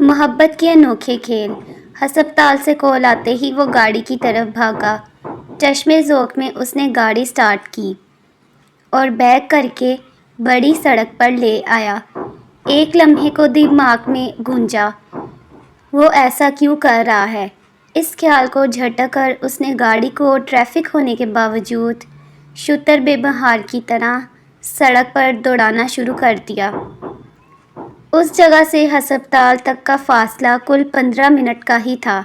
محبت کے انوکھے کھیل۔ ہسپتال سے کال آتے ہی وہ گاڑی کی طرف بھاگا۔ چشمے ذوق میں اس نے گاڑی سٹارٹ کی اور بیک کر کے بڑی سڑک پر لے آیا۔ ایک لمحے کو دماغ میں گونجا، وہ ایسا کیوں کر رہا ہے؟ اس خیال کو جھٹک کر اس نے گاڑی کو ٹریفک ہونے کے باوجود شتر بے مہار کی طرح سڑک پر دوڑانا شروع کر دیا۔ اس جگہ سے ہسپتال تک کا فاصلہ کل 15 منٹ کا ہی تھا،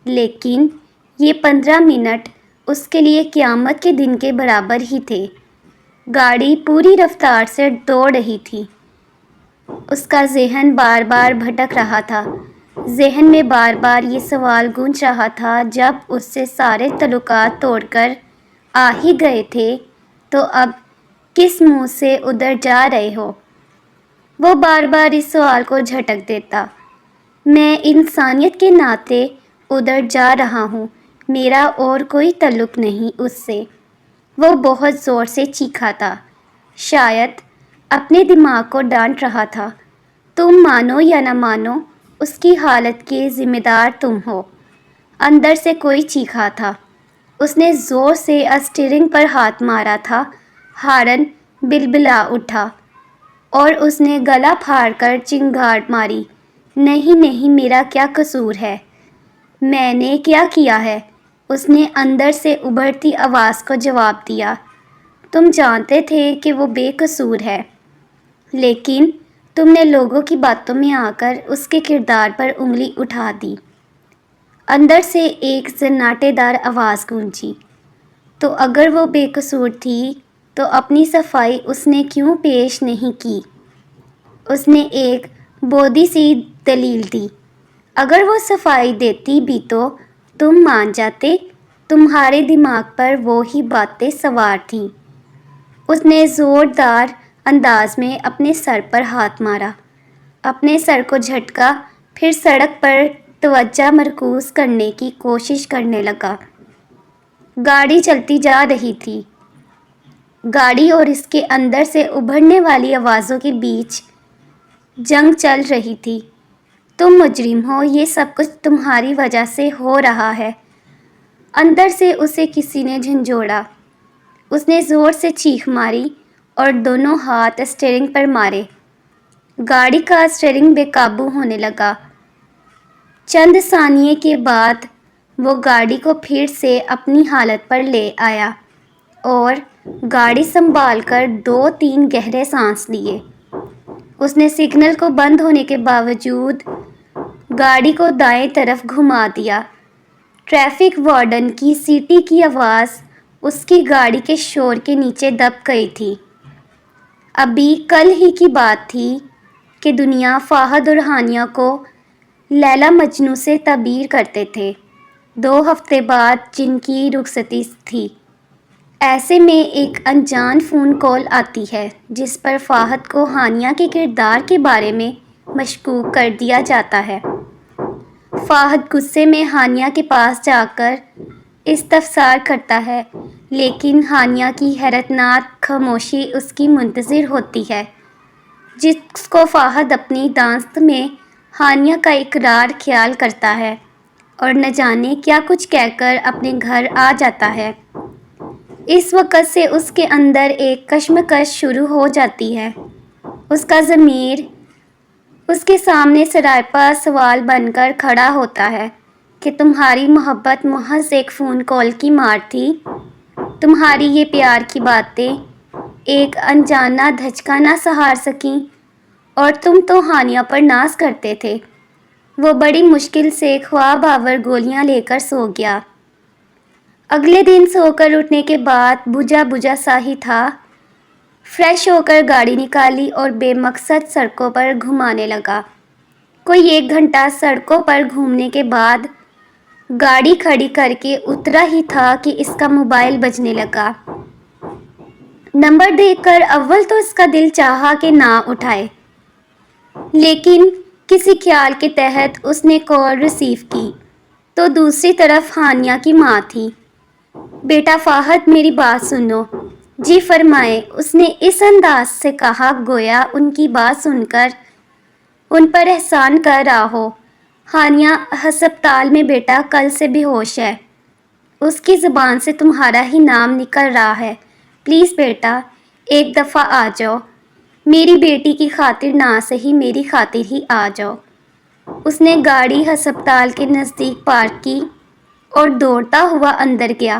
لیکن یہ 15 منٹ اس کے لیے قیامت کے دن کے برابر ہی تھے۔ گاڑی پوری رفتار سے دوڑ رہی تھی۔ اس کا ذہن بار بار بھٹک رہا تھا۔ ذہن میں بار بار یہ سوال گونج رہا تھا، جب اس سے سارے تعلقات توڑ کر آ ہی گئے تھے تو اب کس منہ سے ادھر جا رہے ہو؟ وہ بار بار اس سوال کو جھٹک دیتا۔ میں انسانیت کے ناطے ادھر جا رہا ہوں، میرا اور کوئی تعلق نہیں اس سے۔ وہ بہت زور سے چیخا تھا، شاید اپنے دماغ کو ڈانٹ رہا تھا۔ تم مانو یا نہ مانو، اس کی حالت کے ذمہ دار تم ہو۔ اندر سے کوئی چیخا تھا۔ اس نے زور سے اسٹیئرنگ پر ہاتھ مارا تھا، ہارن بلبلا اٹھا اور اس نے گلا پھاڑ کر چنگھاڑ ماری، نہیں نہیں، میرا کیا قصور ہے؟ میں نے کیا کیا ہے؟ اس نے اندر سے ابھرتی آواز کو جواب دیا۔ تم جانتے تھے کہ وہ بے قصور ہے، لیکن تم نے لوگوں کی باتوں میں آ کر اس کے کردار پر انگلی اٹھا دی۔ اندر سے ایک سناٹے دار آواز گونجی، تو اگر وہ بے قصور تھی تو اپنی صفائی اس نے کیوں پیش نہیں کی؟ اس نے ایک بودھی سی دلیل دی، اگر وہ صفائی دیتی بھی تو تم مان جاتے، تمہارے دماغ پر وہی باتیں سوار تھیں۔ اس نے زوردار انداز میں اپنے سر پر ہاتھ مارا، اپنے سر کو جھٹکا، پھر سڑک پر توجہ مرکوز کرنے کی کوشش کرنے لگا۔ گاڑی چلتی جا رہی تھی۔ گاڑی اور اس کے اندر سے ابھرنے والی آوازوں کے بیچ جنگ چل رہی تھی۔ تم مجرم ہو، یہ سب کچھ تمہاری وجہ سے ہو رہا ہے۔ اندر سے اسے کسی نے جھنجھوڑا۔ اس نے زور سے چیخ ماری اور دونوں ہاتھ اسٹیئرنگ پر مارے۔ گاڑی کا اسٹیئرنگ بے قابو ہونے لگا۔ چند ثانیے کے بعد وہ گاڑی کو پھر سے اپنی حالت پر لے آیا اور گاڑی سنبھال کر 2-3 گہرے سانس لیے۔ اس نے سگنل کو بند ہونے کے باوجود گاڑی کو دائیں طرف گھما دیا۔ ٹریفک وارڈن کی سیٹی کی آواز اس کی گاڑی کے شور کے نیچے دب گئی تھی۔ ابھی کل ہی کی بات تھی کہ دنیا فہد اور ہانیہ کو لیلا مجنوں سے تعبیر کرتے تھے۔ 2 ہفتے بعد جن کی رخصتی تھی، ایسے میں ایک انجان فون کال آتی ہے جس پر فہد کو ہانیہ کے کردار کے بارے میں مشکوک کر دیا جاتا ہے۔ فہد غصے میں ہانیہ کے پاس جا کر استفسار کرتا ہے، لیکن ہانیہ کی حیرتناک خاموشی اس کی منتظر ہوتی ہے، جس کو فہد اپنی داست میں ہانیہ کا اقرار خیال کرتا ہے اور نہ جانے کیا کچھ کہہ کر اپنے گھر آ جاتا ہے۔ اس وقت سے اس کے اندر ایک کشمکش شروع ہو جاتی ہے۔ اس کا ضمیر اس کے سامنے سراپا سوال بن کر کھڑا ہوتا ہے کہ تمہاری محبت محض ایک فون کال کی مار تھی، تمہاری یہ پیار کی باتیں ایک انجانہ دھچکا نہ سہار سکیں، اور تم تو ہانیہ پر ناز کرتے تھے۔ وہ بڑی مشکل سے خواب آور گولیاں لے کر سو گیا۔ اگلے دن سو کر اٹھنے کے بعد بجھا بجھا سا ہی تھا۔ فریش ہو کر گاڑی نکالی اور بے مقصد سڑکوں پر گھمانے لگا۔ کوئی 1 گھنٹہ سڑکوں پر گھومنے کے بعد گاڑی کھڑی کر کے اترا ہی تھا کہ اس کا موبائل بجنے لگا۔ نمبر دیکھ کر اول تو اس کا دل چاہا کہ نہ اٹھائے، لیکن کسی خیال کے تحت اس نے کال ریسیو کی تو دوسری طرف ہانیہ کی ماں تھی۔ بیٹا فہد، میری بات سنو۔ جی فرمائیں، اس نے اس انداز سے کہا گویا ان کی بات سن کر ان پر احسان کر رہا ہو۔ ہانیہ ہسپتال میں بیٹا کل سے بے ہوش ہے، اس کی زبان سے تمہارا ہی نام نکل رہا ہے، پلیز بیٹا ایک دفعہ آ جاؤ، میری بیٹی کی خاطر نہ سہی میری خاطر ہی آ جاؤ۔ اس نے گاڑی ہسپتال کے نزدیک پارک کی اور دوڑتا ہوا اندر گیا۔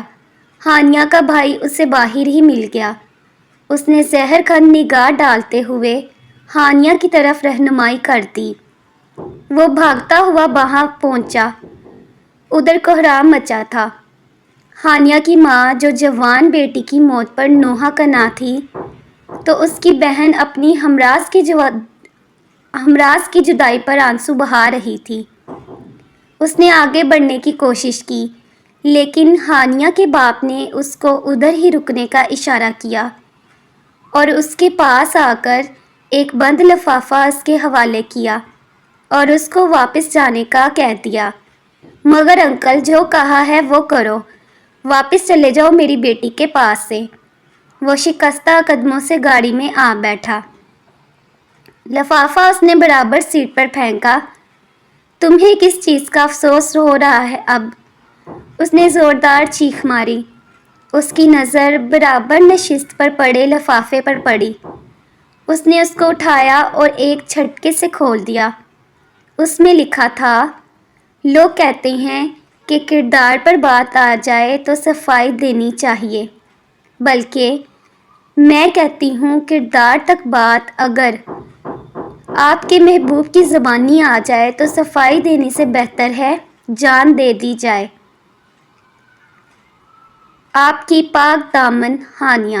ہانیہ کا بھائی اسے باہر ہی مل گیا۔ اس نے زہر کھن نگاہ ڈالتے ہوئے ہانیہ کی طرف رہنمائی کر دی۔ وہ بھاگتا ہوا وہاں پہنچا۔ ادھر کوہرام مچا تھا۔ ہانیہ کی ماں جو جوان بیٹی کی موت پر نوحہ کنا تھی، تو اس کی بہن اپنی ہمراز کی جدائی پر آنسو بہا رہی تھی۔ اس نے آگے بڑھنے کی کوشش کی، لیکن ہانیہ کے باپ نے اس کو ادھر ہی رکنے کا اشارہ کیا اور اس کے پاس آ کر ایک بند لفافہ اس کے حوالے کیا اور اس کو واپس جانے کا کہہ دیا۔ مگر انکل جو کہا ہے وہ کرو، واپس چلے جاؤ میری بیٹی کے پاس سے۔ وہ شکستہ قدموں سے گاڑی میں آ بیٹھا۔ لفافہ اس نے برابر سیٹ پر پھینکا۔ تمہیں کس چیز کا افسوس ہو رہا ہے اب؟ اس نے زوردار چیخ ماری۔ اس کی نظر برابر نشست پر پڑے لفافے پر پڑی۔ اس نے اس کو اٹھایا اور ایک جھٹکے سے کھول دیا۔ اس میں لکھا تھا، لوگ کہتے ہیں کہ کردار پر بات آ جائے تو صفائی دینی چاہیے، بلکہ میں کہتی ہوں کردار تک بات اگر آپ کے محبوب کی زبانی آ جائے تو صفائی دینے سے بہتر ہے جان دے دی جائے۔ آپ کی پاک دامن ہانیہ۔